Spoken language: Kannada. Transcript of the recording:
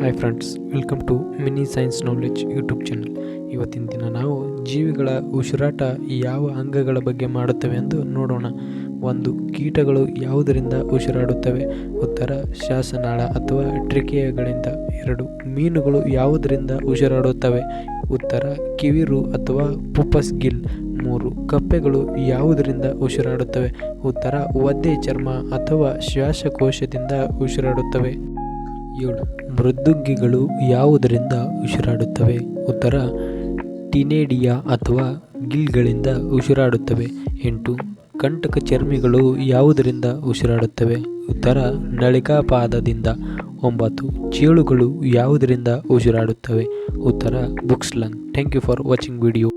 Hi friends, welcome to mini science knowledge YouTube channel. ಇವತ್ತಿನ ದಿನ ನಾವು ಜೀವಿಗಳ ಉಸಿರಾಟ ಯಾವ ಅಂಗಗಳ ಬಗ್ಗೆ ಮಾಡುತ್ತವೆ ಎಂದು ನೋಡೋಣ. 1. ಕೀಟಗಳು ಯಾವುದರಿಂದ ಉಸಿರಾಡುತ್ತವೆ? ಉತ್ತರ ಶ್ವಾಸನಾಳ ಅಥವಾ ಟ್ರಿಕಿಯಗಳಿಂದ. 2. ಮೀನುಗಳು ಯಾವುದರಿಂದ ಉಸಿರಾಡುತ್ತವೆ? ಉತ್ತರ ಕಿವಿರು ಅಥವಾ ಪುಪಸ್ ಗಿಲ್. 3. ಕಪ್ಪೆಗಳು ಯಾವುದರಿಂದ ಉಸಿರಾಡುತ್ತವೆ? ಉತ್ತರ ಒದ್ದೆ ಚರ್ಮ ಅಥವಾ ಶ್ವಾಸಕೋಶದಿಂದ ಉಸಿರಾಡುತ್ತವೆ. 7. ಮೃದ್ವಂಗಿಗಳು ಯಾವುದರಿಂದ ಉಸಿರಾಡುತ್ತವೆ? ಉತ್ತರ ಟಿನೇಡಿಯಾ ಅಥವಾ ಗಿಲ್ಗಳಿಂದ ಉಸಿರಾಡುತ್ತವೆ. 8. ಕಂಟಕ ಚರ್ಮಿಗಳು ಯಾವುದರಿಂದ ಉಸಿರಾಡುತ್ತವೆ? ಉತ್ತರ ನಳಿಕಾಪಾದದಿಂದ. 9. ಚೇಳುಗಳು ಯಾವುದರಿಂದ ಉಸಿರಾಡುತ್ತವೆ? ಉತ್ತರ book lungs. Thank you for watching video.